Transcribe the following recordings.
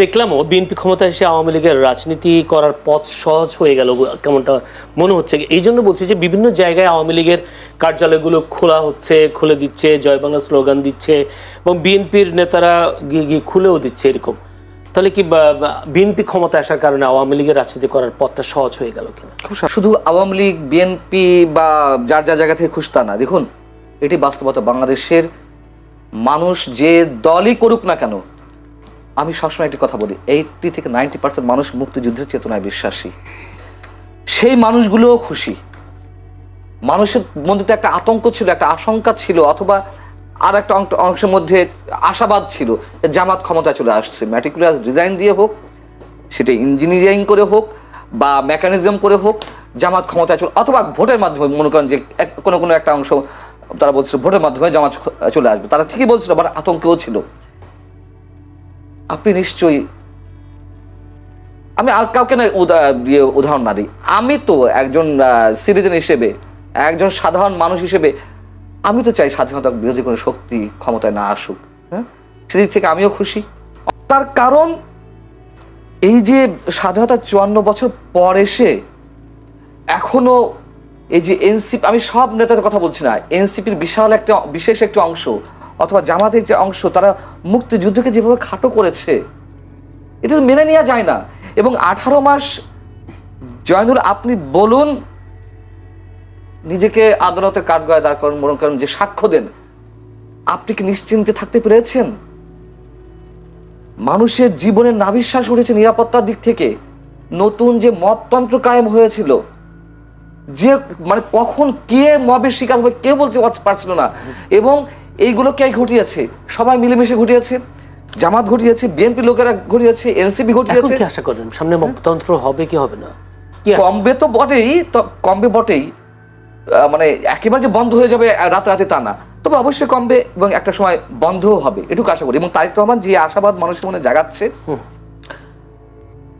দেখলামও BNP ক্ষমতায় এসে আওয়ামী লীগের রাজনীতি করার পথ সহজ হয়ে গেল কেমনটা মনে হচ্ছে। এই জন্য বলছি যে বিভিন্ন জায়গায় আওয়ামী লীগের কার্যালয়গুলো খোলা হচ্ছে, খুলে দিচ্ছে, জয় বাংলা স্লোগান দিচ্ছে এবং বিএনপির নেতারা গিয়ে খুলেও দিচ্ছে এরকম। তাহলে কি বিএনপি ক্ষমতায় আসার কারণে আওয়ামী লীগের রাজনীতি করার পথটা সহজ হয়ে গেল কিনা? শুধু আওয়ামী লীগ বিএনপি বা যার যার জায়গা থেকে খুঁজতা না, দেখুন এটি বাস্তবতা। বাংলাদেশের মানুষ যে দলই করুক না কেন, আমি সবসময় একটি কথা বলি, 80 থেকে 90% মানুষ মুক্তিযুদ্ধের চেতনায় বিশ্বাসী। সেই মানুষগুলোও খুশি। মানুষের মধ্যে তো একটা আতঙ্ক ছিল, একটা আশঙ্কা ছিল, অথবা আর একটা অংশের মধ্যে আশাবাদ ছিল জামাত ক্ষমতায় চলে আসছে। ম্যাটিকুলাস ডিজাইন দিয়ে হোক, সেটা ইঞ্জিনিয়ারিং করে হোক বা মেকানিজম করে হোক, জামাত ক্ষমতায় চলে, অথবা ভোটের মাধ্যমে মনে করেন যে কোনো একটা অংশ তারা বলছিল ভোটের মাধ্যমে জামাত চলে আসবে, তারা ঠিকই বলছিল, আবার আতঙ্কেও ছিল। আপনি নিশ্চয়ই, আমি আর কাউকে না দিয়ে উদাহরণ না দিই, আমি তো একজন সিটিজেন হিসেবে, একজন সাধারণ মানুষ হিসেবে আমি তো চাই স্বাধীনতা বিরোধী কোনো শক্তি ক্ষমতায় না আসুক। হ্যাঁ, সেদিক থেকে আমিও খুশি। তার কারণ এই যে স্বাধীনতা 54 বছর পর এসে এখনো এই যে এনসিপি, আমি সব নেতাদের কথা বলছি না, এনসিপির বিশেষ একটি অংশ অথবা জামাতের একটি অংশ, তারা মুক্তিযুদ্ধকে যেভাবে খাটো করেছে এটা তো মেনে নেওয়া যায় না। এবং 18 মাস জয়নুল, আপনি বলুন, নিজেকে আদালতের কাঠগড়ায় দাঁড় করেন, মনে করেন যে সাক্ষ্য দেন, আপনি কি নিশ্চিন্তে থাকতে পেরেছেন? মানুষের জীবনের নাভিশ্বাস উঠেছে নিরাপত্তার দিক থেকে। নতুন যে মবতন্ত্র কায়েম হয়েছিল, যে মানে কখন কে মবের শিকার হবে কেউ বলতে পারছিল না, এবং এইগুলো কে ঘটিয়েছে? সবাই মিলেমিশে ঘটিয়েছে। জামাত ঘটিয়েছে, বিএনপি লোকেরা ঘটিয়েছে, এনসিপি ঘটিয়েছে। কি আশা করেন সামনে মবতন্ত্র হবে কি হবে না? কমবে তো বটেই, মানে একেবারে যে বন্ধ হয়ে যাবে রাতে তা না, তবে অবশ্যই কমবে এবং একটা সময় বন্ধও হবে, এটুকু আশা করি। এবং তারেক রহমান যে আশাবাদ মানুষের মনে জাগাচ্ছে,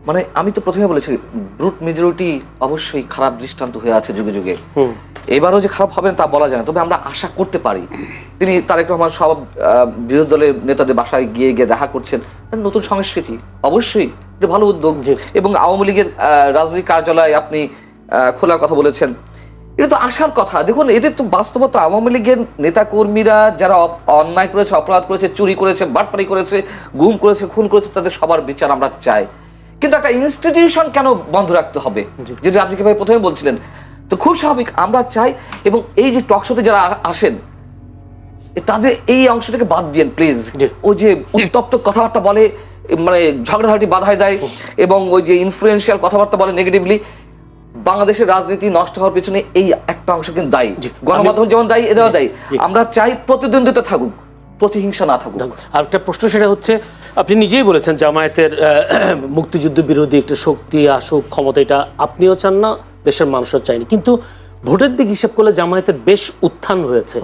মানে আমি তো প্রথমে বলেছি ব্রুট মেজরিটি অবশ্যই খারাপ দৃষ্টান্ত হয়ে আছে যুগে যুগে। এবারও যে খারাপ হবে না তা বলা যায় না, তবে আমরা আশা করতে পারি। তিনি তারেক রহমান সব বিরোধী দলের নেতাদের বাসায় গিয়ে দেখা করছেন, নতুন সংস্কৃতি, অবশ্যই এটা ভালো উদ্যোগ। এবং আওয়ামী লীগের রাজনৈতিক কার্যালয় আপনি খোলার কথা বলেছেন, এটা তো আশার কথা। দেখুন, এটা তো বাস্তবতা। আওয়ামী লীগের নেতাকর্মীরা যারা অন্যায় করেছে, অপরাধ করেছে, চুরি করেছে, বাটপারি করেছে, গুম করেছে, খুন করেছে, তাদের সবার বিচার আমরা চাই। কিন্তু একটা ইনস্টিটিউশন কেন বন্ধ রাখতে হবে, যেটা রাজিক ভাই প্রথমে বলছিলেন, তো খুব স্বাভাবিক আমরা চাই। এবং এই যে টক শোতে যারা আসেন, তাদের এই অংশটাকে বাদ দিয়েন প্লিজ। ওই যে উত্তপ্ত কথাবার্তা বলে, মানে ঝগড়াঝাটি বাধায় দেয়, এবং ওই যে ইনফ্লুয়েন্সিয়াল কথাবার্তা বলে নেগেটিভলি, বাংলাদেশের রাজনীতি নষ্ট হওয়ার পেছনে এই একটা অংশ কিন্তু দায়ী। গণমাধ্যম যেমন দায়ী, এদেরও দায়ী। আমরা চাই প্রতিদ্বন্দ্বিতা থাকুক, প্রতিহিংসা না থাকুক। আর একটা প্রশ্ন, সেটা হচ্ছে, আপনি নিজেই বলেছেন জামায়াতের মুক্তিযুদ্ধ বিরোধী একটা শক্তি আসুক ক্ষমতা, এটা আপনিও চান না, দেশের মানুষও চায়নি। কিন্তু ভোটের দিক হিসাব করলে জামায়াতের বেশ উত্থান হয়েছে।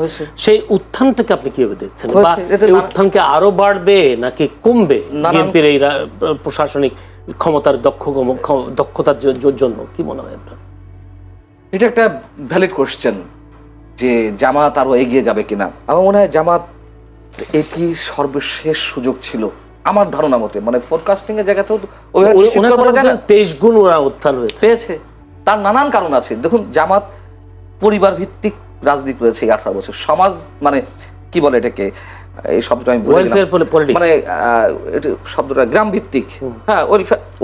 সেই উত্থানটাকে আপনি কিভাবে দেখছেন? বা এই উত্থানকে আরো বাড়বে নাকি কমবে বিএনপির এই প্রশাসনিক ক্ষমতার দক্ষতার জন্য? কি মনে হয় আপনার? এটা একটা ভ্যালিড কোশ্চেন যে জামাত আরো এগিয়ে যাবে কিনা। আমার মনে হয় জামাত এটি সর্বশেষ সুযোগ ছিল আমার ধারণা মতে, মানে ফোরকাস্টিং এর জায়গাতেও 23 গুণ ওরা উত্থান হয়েছে। তার নানান কারণ আছে। দেখুন, জামাত পরিবার ভিত্তিক রাজনীতি করেছে 18 বছর। সমাজ মানে কি বলে এটাকে, এই শব্দটা আমি বলি না, মানে শব্দটা গ্রাম ভিত্তিক, হ্যাঁ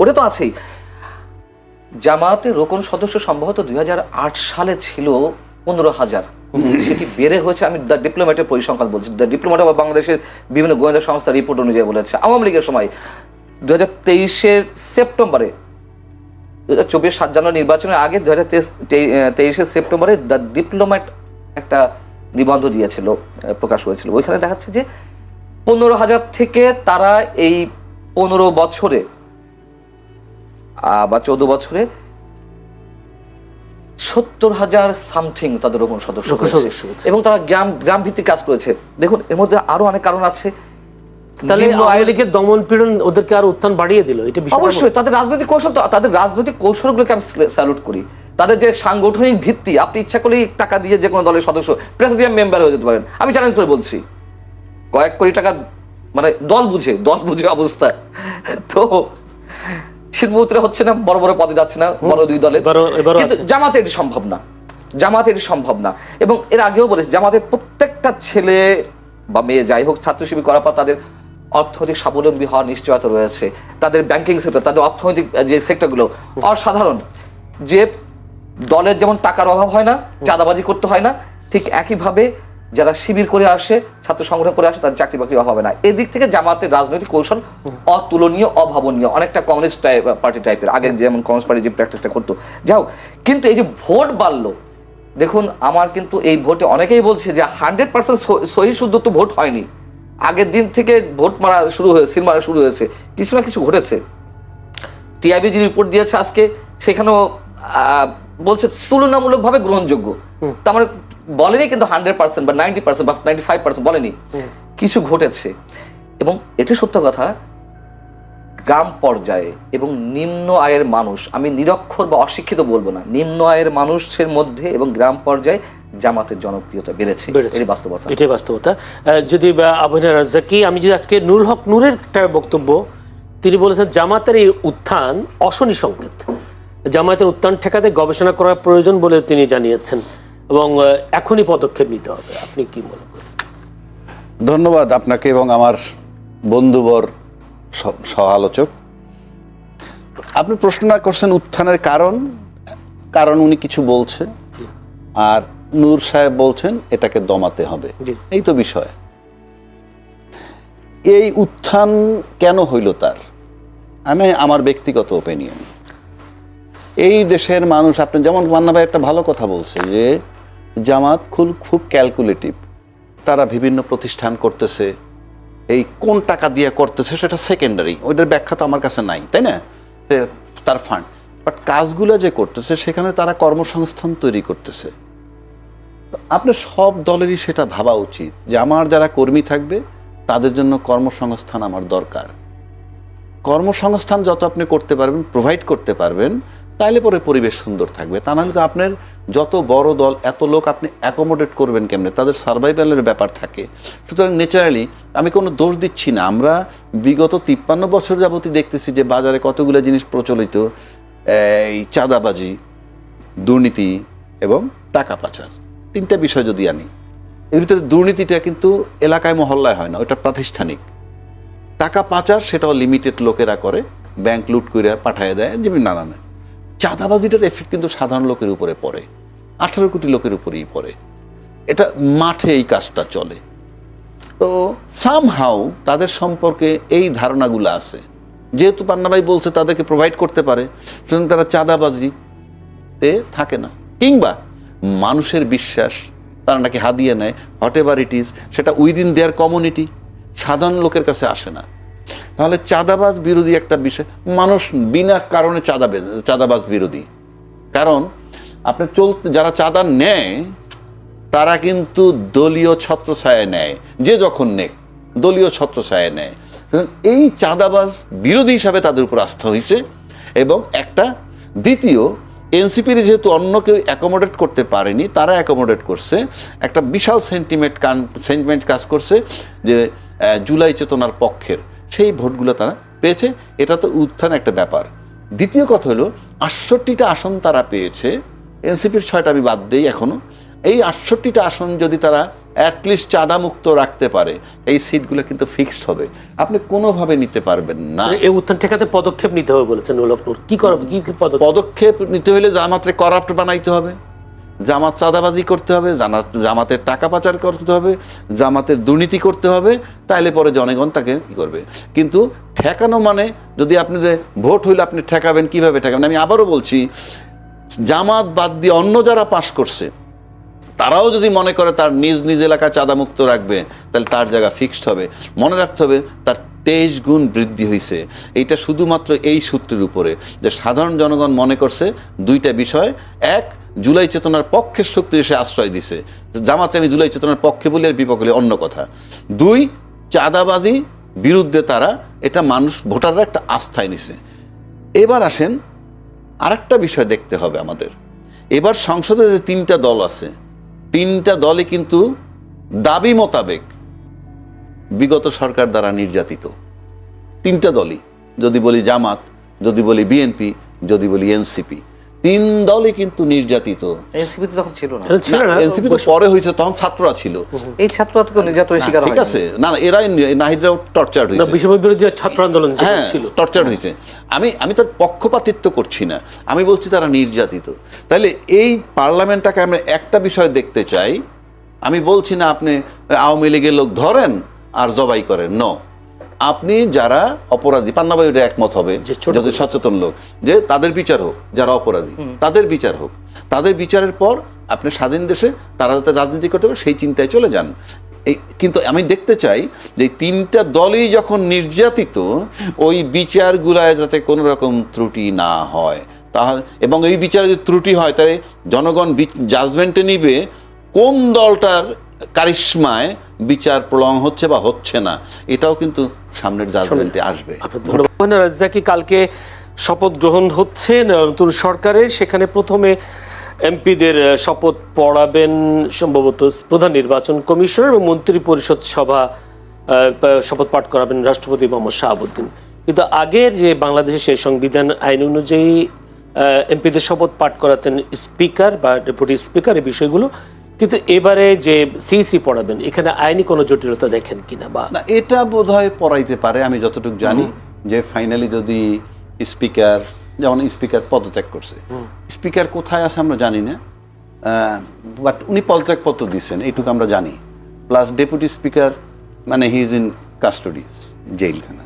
ওটা তো আছেই। জামাতের রোকন সদস্য সম্ভবত 2008 সালে ছিল 15,000, সেটি বেড়ে হয়েছে, আমি দ্য ডিপ্লোম্যাটের পরিসংখ্যান বলছি, দ্য ডিপ্লোম্যাট বা বাংলাদেশের বিভিন্ন গোয়েন্দা সংস্থার রিপোর্ট অনুযায়ী বলেছে, আওয়ামী লীগের সময় 2023 সেপ্টেম্বরে, 2024 7 জানুয়ারি নির্বাচনের আগে 2023 সেপ্টেম্বরে দ্য ডিপ্লোম্যাট একটা নিবন্ধ দিয়েছিল, প্রকাশ হয়েছিল। ওইখানে দেখাচ্ছে যে 15,000 থেকে তারা এই 15 বছরে বা 14 বছরে 70,000 সামথিং তাদের ওরকম সদস্য, এবং তারা গ্রাম ভিত্তিক কাজ করেছে। দেখুন, এর মধ্যে আরো অনেক কারণ আছে। তাহলে আওয়ামী লীগের দমন পীড়ন ওদেরকে আরো উত্থান বাড়িয়ে দিল, এটা অবশ্যই। তাদের রাজনৈতিক কৌশলগুলোকে আমি স্যালুট করি। তাদের যে সাংগঠনিক ভিত্তি, আপনি ইচ্ছা করলেই টাকা দিয়ে যে কোনো দলের সদস্য প্রেসিডিয়াম মেম্বার হয়ে যেতে পারেন। আমি চ্যালেঞ্জ করে বলছি, কয়েক কোটি টাকা মানে দল বুঝে অবস্থা। তো শীতমৈত্রী হচ্ছে না, বড় বড় পদে যাচ্ছে না বড় দুই দলের, কিন্তু জামাতে এটি সম্ভব না। এবং এর আগেও বলেছি, জামাতের প্রত্যেকটা ছেলে বা মেয়ে যাই হোক ছাত্র শিবির করার পর তাদের অর্থনৈতিক স্বাবলম্বী হওয়ার নিশ্চয়তা রয়েছে, তাদের ব্যাংকিং সেক্টর, তাদের অর্থনৈতিক যে সেক্টরগুলো অসাধারণ। যে দলের যেমন টাকার অভাব হয় না, চাঁদাবাজি করতে হয় না, ঠিক একইভাবে যারা শিবির করে আসে, ছাত্র সংগঠন করে আসে, তাদের চাকরি বাকরির অভাব হয় না। এদিক থেকে জামাতের রাজনৈতিক কৌশল অতুলনীয়, অভাবনীয়, অনেকটা কমিউনিস্ট পার্টি টাইপের, আগে যেমন কমিউনিস্ট পার্টি যে প্র্যাকটিসটা করতো। যাই হোক, কিন্তু এই যে ভোট বাড়লো, দেখুন আমার কিন্তু এই ভোটে অনেকেই বলছে যে 100% সহি শুদ্ধ তো ভোট হয়নি, আগের দিন থেকে ভোট মারা শুরু হয়েছে, সিল মারা শুরু হয়েছে, কিছু না কিছু ঘটেছে। টিআইবি যে রিপোর্ট দিয়েছে আজকে, সেখানেও বলছে তুলনামূলকভাবে গ্রহণযোগ্য। তার মানে বলেনি কিন্তু 100% বা 90% বা 95% বলেনি, কিছু ঘটেছে। এবং এটি সত্য কথা, গ্রাম পর্যায়ে এবং নিম্ন আয়ের মানুষ, আমি নিরক্ষর বা অশিক্ষিত বলবো না, নিম্ন আয়ের মানুষের মধ্যে এবং গ্রাম পর্যায়ে জামাতের জনপ্রিয়তা বেড়েছে, এটাই বাস্তবতা। যদি আবু হেনা রাজ্জাকি, আমি যদি আজকে নুরুল হক নূরের একটা বক্তব্য, তিনি বলেছেন জামাতের এই উত্থান অশনি সংকেত, জামায়াতের উত্থান ঠেকাতে গবেষণা করার প্রয়োজন বলে তিনি জানিয়েছেন এবং এখনই পদক্ষেপ নিতে হবে। আপনি কি মনে করেন? ধন্যবাদ আপনাকে এবং আমার বন্ধুবর সহ-আলোচক। আপনি প্রশ্ন করছেন উত্থানের কারণ উনি কিছু বলছে, আর নূর সাহেব বলছেন এটাকে দমাতে হবে, এই তো বিষয়। এই উত্থান কেন হইল তার, আমি আমার ব্যক্তিগত ওপিনিয়ন, এই দেশের মানুষ, আপনি যেমন মান্না ভাই একটা ভালো কথা বলছে যে জামাত খুব ক্যালকুলেটিভ, তারা বিভিন্ন প্রতিষ্ঠান করতেছে, এই কোন টাকা দিয়ে করতেছে সেটা সেকেন্ডারি, ওইটার ব্যাখ্যা তো আমার কাছে নাই, তাই না, তার ফান্ড, বাট কাজগুলো যে করতেছে সেখানে তারা কর্মসংস্থান তৈরি করতেছে। আপনার সব দলেরই সেটা ভাবা উচিত যে আমার যারা কর্মী থাকবে তাদের জন্য কর্মসংস্থান আমার দরকার। কর্মসংস্থান যত আপনি করতে পারবেন, প্রোভাইড করতে পারবেন, তাইলে পরে পরিবেশ সুন্দর থাকবে। তা নাহলে তো আপনার যত বড় দল, এত লোক আপনি অ্যাকোমোডেট করবেন কেমনে, তাদের সার্ভাইভালের ব্যাপার থাকে। সুতরাং ন্যাচারালি আমি কোনো দোষ দিচ্ছি না, আমরা বিগত 53 বছর যাবতই দেখতেছি যে বাজারে কতগুলো জিনিস প্রচলিত, এই চাঁদাবাজি, দুর্নীতি এবং টাকা পাচার, তিনটা বিষয় যদি আনি, এর ভিতরে দুর্নীতিটা কিন্তু এলাকায় মহল্লায় হয় না, ওটা প্রাতিষ্ঠানিক। টাকা পাচার সেটাও লিমিটেড লোকেরা করে, ব্যাংক লুট করে পাঠিয়ে দেয়, যেমনি নানান। চাঁদাবাজিটার এফেক্ট কিন্তু সাধারণ লোকের উপরে পড়ে, 18 কোটি লোকের উপরেই পড়ে। এটা মাঠে এই কাজটা চলে। তো সামহাউ তাদের সম্পর্কে এই ধারণাগুলো আছে, যেহেতু পান্না ভাই বলছে তাদেরকে প্রোভাইড করতে পারে, সুতরাং তারা চাঁদাবাজিতে থাকে না। কিংবা মানুষের বিশ্বাস, তারা নাকি হাদিয়া নেয়, হোয়াট এভার ইট ইজ, সেটা উইদিন দেয়ার কমিউনিটি, সাধারণ লোকের কাছে আসে না। তাহলে চাঁদাবাজ বিরোধী একটা বিষয়, মানুষ বিনা কারণে চাঁদাবাজ বিরোধী। কারণ আপনি যারা চাঁদা নেয় তারা কিন্তু দলীয় ছত্রছায়ায় নেয়, যে যখন নেক দলীয় ছত্রছায়ায় নেয়। এই চাঁদাবাজ বিরোধী হিসাবে তাদের উপর আস্থা হয়েছে। এবং একটা দ্বিতীয়, এনসিপির যেহেতু অন্য কেউ অ্যাকোমোডেট করতে পারেনি, তারা অ্যাকোমোডেট করছে, একটা বিশাল সেন্টিমেন্ট কাজ করছে যে জুলাই চেতনার পক্ষের, সেই ভোটগুলো তারা পেয়েছে। এটা তো উত্থান একটা ব্যাপার। দ্বিতীয় কথা হলো 68টা আসন তারা পেয়েছে, এনসিপির 6টা আমি বাদ দিই এখনো। এই 68টা আসন যদি তারা অ্যাটলিস্ট চাঁদা মুক্ত রাখতে পারে, এই সিটগুলো কিন্তু ফিক্সড হবে, আপনি কোনোভাবে নিতে পারবেন না। এই উত্থান ঠেকাতে পদক্ষেপ নিতে হবে বলেছেন নুরুল হক নূর, কি করবে, কি পদক্ষেপ নিতে হলে জামাতরে করাপ্ট বানাইতে হবে, জামাত চাঁদাবাজি করতে হবে, জামাতের টাকা পাচার করতে হবে, জামাতের দুর্নীতি করতে হবে, তাইলে পরে জনগণ তাকে কি করবে। কিন্তু ঠেকানো মানে, যদি আপনি যে ভোট হইলে আপনি ঠেকাবেন, কিভাবে ঠেকাবেন? আমি আবারও বলছি, জামাত বাদ দিয়ে অন্য যারা পাশ করছে তারাও যদি মনে করে তার নিজ এলাকা চাঁদামুক্ত রাখবে, তাহলে তার জায়গা ফিক্সড হবে। মনে রাখতে হবে তার 23 গুণ বৃদ্ধি হয়েছে। এইটা শুধুমাত্র এই সূত্রের উপরে যে সাধারণ জনগণ মনে করছে দুইটা বিষয়, এক, জুলাই চেতনার পক্ষের শক্তি এসে আশ্রয় দিছে, জামাতে আমি জুলাই চেতনার পক্ষে বলি আর বিপক্ষে অন্য কথা। 2, চাঁদাবাজি বিরুদ্ধে তারা, এটা মানুষ ভোটাররা একটা আস্থায় নিছে। এবার আসেন আরেকটা বিষয় দেখতে হবে আমাদের, এবার সংসদে যে 3টা দল আছে, 3টা দলই কিন্তু দাবি মোতাবেক বিগত সরকার দ্বারা নির্যাতিত। তিনটা দলই, যদি বলি জামাত, যদি বলি বিএনপি, যদি বলি এনসিপি, তিন দলই কিন্তু নির্যাতিত। এনসিপি তো তখন ছিল না। ছিল না, এনসিপি তো পরে হয়েছে, তখন ছাত্ররা ছিল। এই ছাত্ররা তো নির্যাতনের শিকার ঠিক হয়। আছে, না না, এরাই নাহিদরাও টর্চার না, হয়েছে। বিষয় বিরোধী ছাত্র আন্দোলন যেটা হ্যাঁ, ছিল। টর্চার হয়েছে। আমি তার পক্ষপাতিত্ব করছি না, আমি বলছি তারা নির্যাতিত। তাহলে এই পার্লামেন্টটাকে আমরা একটা বিষয় দেখতে চাই। আমি বলছি না আপনি আওয়ামী লীগের লোক ধরেন আর জবাই করেন, ন। আপনি যারা অপরাধী, পান্নাবাই ওটা একমত হবে, যে ছোট যদি সচেতন লোক, যে তাদের বিচার হোক, যারা অপরাধী তাদের বিচার হোক। তাদের বিচারের পর আপনি স্বাধীন দেশে তারা যাতে রাজনীতি করতে পারে সেই চিন্তায় চলে যান। কিন্তু আমি দেখতে চাই যে তিনটা দলই যখন নির্যাতিত, ওই বিচারগুলায় যাতে কোনো রকম ত্রুটি না হয়। তাহলে এবং এই বিচারে যদি ত্রুটি হয়, তাহলে জনগণ জাজমেন্টে নিবে কোন দলটার কারিশমায় বিচার প্রলং হচ্ছে বা হচ্ছে না। এটাও কিন্তু সামনের জাজমেন্টে আসবে। ধন্যবাদ। রাজ্জাকি, কালকে শপথ গ্রহণ হচ্ছে নতুন সরকারের, সেখানে প্রথমে এমপিদের শপথ পড়াবেন সম্ভবত প্রধান নির্বাচন কমিশনার এবং মন্ত্রী পরিষদ সভা শপথ পাঠ করাবেন রাষ্ট্রপতি মোহাম্মদ শাহাবুদ্দিন। কিন্তু আগের যে বাংলাদেশের সেই সংবিধান আইন অনুযায়ী এমপিদের শপথ পাঠ করাতেন স্পিকার বা ডেপুটি স্পিকার, এই বিষয়গুলো। কিন্তু এবারে যে সিইসি পড়াবেন, এখানে আইনি কোনো জটিলতা দেখেন কিনা? বা না, এটা বোধহয় পড়াইতে পারে। আমি যতটুকু জানি যে ফাইনালি যদি স্পিকার, যেমন স্পিকার পদত্যাগ করছে, স্পিকার কোথায় আছে আমরা জানি না, বাট উনি পদত্যাগপত্র দিচ্ছেন এইটুকু আমরা জানি। প্লাস ডেপুটি স্পিকার মানে হি ইজ ইন কাস্টডি, জেলখানা।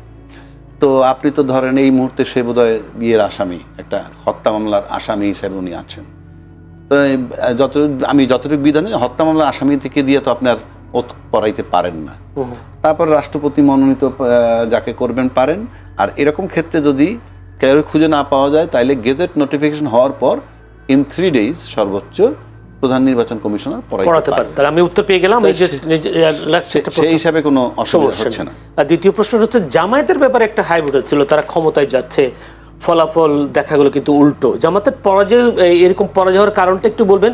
তো আপনি তো ধরেন এই মুহূর্তে সে বোধহয় বিয়ের আসামি, একটা হত্যা মামলার আসামি হিসেবে উনি আছেন। তো আমি যতটুকু বিধানে হত্যা মামলার আসামি থেকে দিয়ে তো আপনার ওত পড়াইতে পারেন না। তারপর রাষ্ট্রপতি মনোনীত যাকে করবেন পারেন। আর এরকম ক্ষেত্রে যদি কেউ খুঁজে না পাওয়া যায়, তাইলে গেজেট নোটিফিকেশন হওয়ার পর ইন 3 days সর্বোচ্চ প্রধান নির্বাচন কমিশনার পড়াতে পারেন। তাহলে আমি উত্তর পেয়ে গেলাম। সেই হিসাবে কোনো অসুবিধা হচ্ছে না। আর দ্বিতীয় প্রশ্ন হচ্ছে, জামায়াতের ব্যাপারে একটা হাইব্রিড হচ্ছিল, তারা ক্ষমতায় যাচ্ছে, ফলাফল দেখা গেল কিন্তু উল্টো। জামাতের পরাজয়, এরকম পরাজয় হওয়ার কারণটা একটু বলবেন।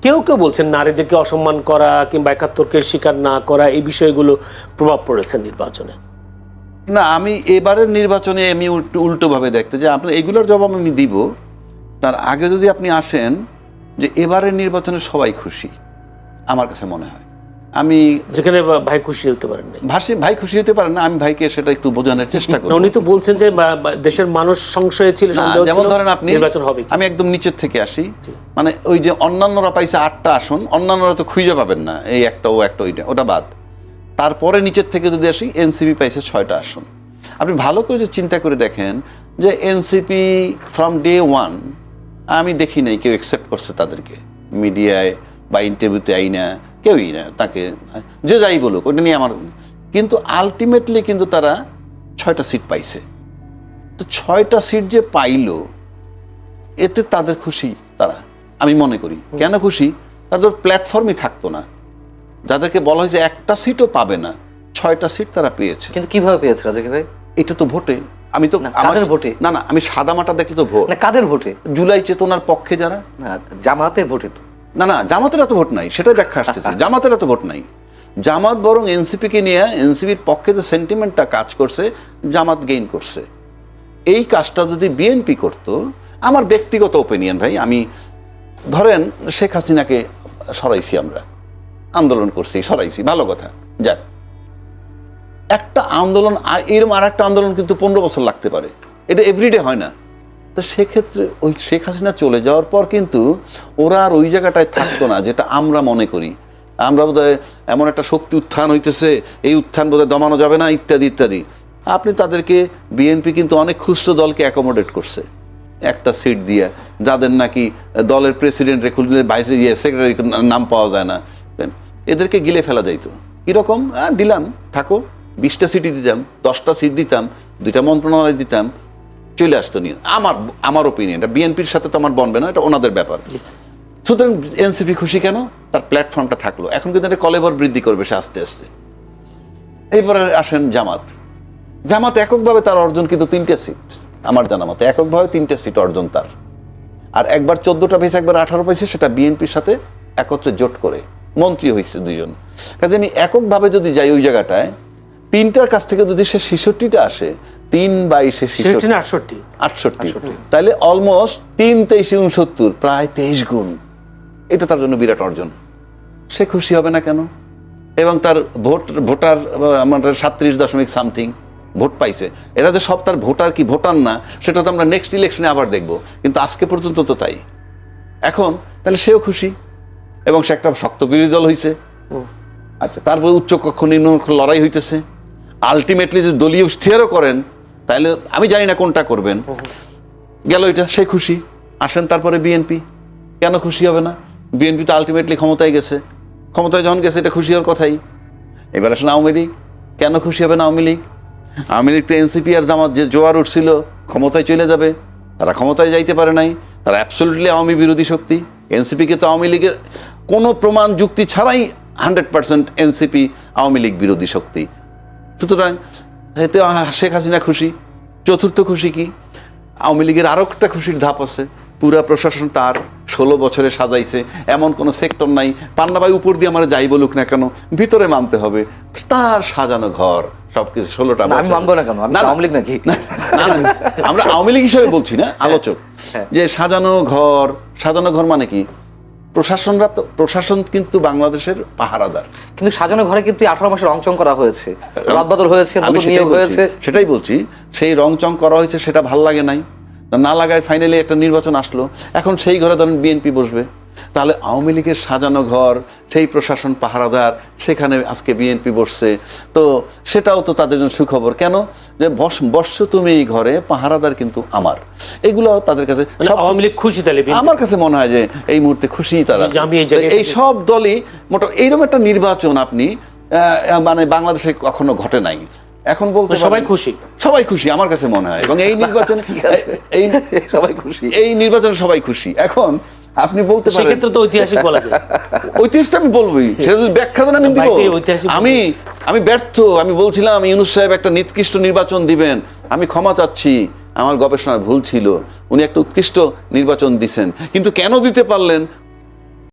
কেউ কেউ বলছেন নারীদেরকে অসম্মান করা কিংবা ৭১-কে স্বীকার না করা, এই বিষয়গুলো প্রভাব পড়েছে নির্বাচনে। না, আমি এবারের নির্বাচনে আমি উল্টোভাবে দেখতে যে আপনি এগুলোর জবাব আমি দিব। তার আগে যদি আপনি আসেন যে এবারের নির্বাচনে সবাই খুশি, আমার কাছে মনে হয়। আমি যেখানে ভাই খুশি হতে পারেন না, ভাই খুশি হতে পারেন না, আমি ভাইকে সেটা একটু বোঝানোর চেষ্টা করি। উনি তো বলছেন যে দেশের মানুষ সংশয়ে ছিল, যেমন ধরেন আপনি, নির্বাচন হবে। আমি একদম নিচের থেকে আসি, মানে ওই যে অন্যান্যরা পাইছে 8টা আসন, অন্যান্যরা তো খুঁজে পাবেন না, এই একটা ও একটা ওটা বাদ। তারপরে নিচের থেকে যদি আসি, এনসিপি পাইছে 6টা আসন। আপনি ভালো করে যদি চিন্তা করে দেখেন যে এনসিপি ফ্রম ডে 1 আমি দেখি নাই কেউ অ্যাকসেপ্ট করছে তাদেরকে, মিডিয়ায় বা ইন্টারভিউতে আই না, কেউই না, তাকে যে যাই বলুক ওটা নিয়ে আমার। কিন্তু আলটিমেটলি কিন্তু তারা 6টা সিট পাইছে। তো 6টা সিট যে পাইল, এতে তাদের খুশি তারা, আমি মনে করি। কেন খুশি? তাদের প্ল্যাটফর্মই থাকতো না, যাদেরকে বলা হয়েছে একটা সিটও পাবে না, 6টা সিট তারা পেয়েছে। কিন্তু কিভাবে পেয়েছে রাজাকি ভাই? এটা তো ভোটে। আমি তো কাদের ভোটে? না, আমি সাদা মাটা দেখলে তো ভোট। না, কাদের ভোটে? জুলাই চেতনার পক্ষে যারা। না, জামাতের ভোটে তো। না, জামাতের এত ভোট নাই, সেটাই ব্যাখ্যা আসতেছে। জামাতের এত ভোট নাই। জামাত বরং এনসিপিকে নিয়ে, এনসিপির পক্ষে যে সেন্টিমেন্টটা কাজ করছে, জামাত গেইন করছে। এই কাজটা যদি বিএনপি করতো, আমার ব্যক্তিগত ওপিনিয়ন ভাই, আমি ধরেন শেখ হাসিনাকে সরাইছি, আমরা আন্দোলন করছি, সরাইছি, ভালো কথা, যাক। একটা আন্দোলন এরকম আর একটা আন্দোলন কিন্তু 15 বছর লাগতে পারে, এটা এভরিডে হয় না। তো সেক্ষেত্রে ওই শেখ হাসিনা চলে যাওয়ার পর কিন্তু ওরা আর ওই জায়গাটায় থাকতো না, যেটা আমরা মনে করি। আমরা বোধহয় এমন একটা শক্তি উত্থান হইতেছে, এই উত্থান বোধহয় দমানো যাবে না, ইত্যাদি ইত্যাদি। আপনি তাদেরকে, বিএনপি কিন্তু অনেক খুচরো দলকে অ্যাকোমোডেট করছে একটা সিট দিয়ে, যাদের নাকি দলের প্রেসিডেন্ট খুললে ভাইস সেক্রেটারি নাম পাওয়া যায় না, এদেরকে গিলে ফেলা যাইতো। কীরকম? দিলাম, থাকো, 20টা সিটই দিতাম, 10টা সিট দিতাম, 2টা মন্ত্রণালয় দিতাম, চলে আসতো নিয়ে। আমার ওপিনিয়ন, এটা বিএনপির সাথে তো আমার বনবে না, এটা ওনাদের ব্যাপার। সুতরাং এনসিপি খুশি কেন? তার প্ল্যাটফর্মটা থাকলো। এখন কিন্তু এটা কলেবর বৃদ্ধি করবে সে আস্তে আস্তে। এইবারে আসেন জামাত এককভাবে তার অর্জন কিন্তু 3টে সিট, আমার জানা মতে এককভাবে 3টে সিট অর্জন তার। আর একবার 14টা পেয়েছে, একবার 18 পেয়েছে, সেটা বিএনপির সাথে একত্রে জোট করে মন্ত্রী হয়েছে 2জন। কাজে আমি এককভাবে যদি যাই ওই জায়গাটায়, তিনটার কাছ থেকে যদি সে 66টা আসে, 3/22 66 না 68 68, তাহলে অলমোস্ট 3/23 69, প্রায় 23 গুণ। এটা তার জন্য বিরাট অর্জন। সে খুশি হবে না কেন? এবং তার ভোটার আমাদের 37.something ভোট পাইছে। এরা যে সব তার ভোটার কি ভোটার না, সেটা তো আমরা নেক্সট ইলেকশনে আবার দেখব, কিন্তু আজকে পর্যন্ত তো তাই। এখন তাহলে সেও খুশি, এবং সে একটা শক্ত বিরোধী দল হয়েছে। আচ্ছা, তারপর উচ্চ কক্ষ নিম্ন কক্ষ লড়াই হইতেছে। আলটিমেটলি যদি দলীয় ইশতেহারও করেন, তাহলে আমি জানি না কোনটা করবেন, গেল এটা, সে খুশি। আসেন তারপরে বিএনপি, কেন খুশি হবে না? বিএনপি তো আলটিমেটলি ক্ষমতায় গেছে, ক্ষমতায় যখন গেছে এটা খুশি হওয়ার কথাই। এবার আসেন আওয়ামী লীগ, কেন খুশি হবে না আওয়ামী লীগ? আওয়ামী লীগ তো এনসিপি আর জামাত যে জোয়ার উঠছিল ক্ষমতায় চলে যাবে, তারা ক্ষমতায় যাইতে পারে নাই, তারা অ্যাবসলিউটলি আওয়ামী বিরোধী শক্তি। এনসিপিকে তো আওয়ামী লীগের কোনো প্রমাণ যুক্তি ছাড়াই 100% এনসিপি আওয়ামী লীগ বিরোধী শক্তি। সুতরাং এতে শেখ হাসিনা খুশি। চতুর্থ খুশি কি? আওয়ামী লীগের আরও একটা খুশির ধাপ আছে, পুরা প্রশাসন তার 16 বছরে সাজাইছে, এমন কোনো সেক্টর নাই। পান্না ভাই উপর দিয়ে আমার যাই বলুক না কেন, ভিতরে মানতে হবে তার সাজানো ঘর সবকিছু 16টা। আমি মানবো না কেন? আমি আওয়ামী লীগ নাকি? আমরা আওয়ামী লীগ হিসেবে বলছি না, আলোচক। যে সাজানো ঘর মানে কি? প্রশাসন কিন্তু বাংলাদেশের পাহারাদার। কিন্তু সাজানো ঘরে কিন্তু 18 মাসে রংচং করা হয়েছে, রদবদল হয়েছে, আমি নতুন নিয়োগ হয়েছে। সেটাই বলছি, সেই রংচং করা হয়েছে, সেটা ভাল লাগে নাই, না লাগায় ফাইনালি একটা নির্বাচন আসলো। এখন সেই ঘরে ধরেন বিএনপি বসবে, তাহলে আওয়ামী লীগের সাজানো ঘর, সেই প্রশাসন পাহারাদার, সেখানে আজকে বিএনপি বসছে, তো সেটাও তো তাদের জন্য সুখবর। কেন? যে বসছো তুমি এই ঘরে, পাহারাদার কিন্তু আমার। এগুলো তাদের কাছে আওয়ামী লীগ খুশি, তাহলে আমার কাছে মনে হয় যে এই মুহূর্তে খুশি তারা। এই সব দলই মোটা এইরকম একটা নির্বাচন আপনি মানে বাংলাদেশে কখনো ঘটে নাই। এখন বলতে সবাই খুশি, সবাই খুশি আমার কাছে মনে হয়, এবং এই নির্বাচনে সবাই খুশি, এই নির্বাচনে সবাই খুশি। এখন আপনি বলতে পারেন সেক্ষেত্রে তো ঐতিহাসিক বলা যায়। ঐতিহাসিক আমি বলবোই, সেটা যদি ব্যাখ্যা দেন আমি দিব। আমি ব্যর্থ, আমি বলছিলাম ইউনূস সাহেব একটা নিকৃষ্ট নির্বাচন দিবেন, আমি ক্ষমা চাচ্ছি, আমার গবেষণার ভুল ছিল। উনি একটা উৎকৃষ্ট নির্বাচন দিছেন, কিন্তু কেন দিতে পারলেন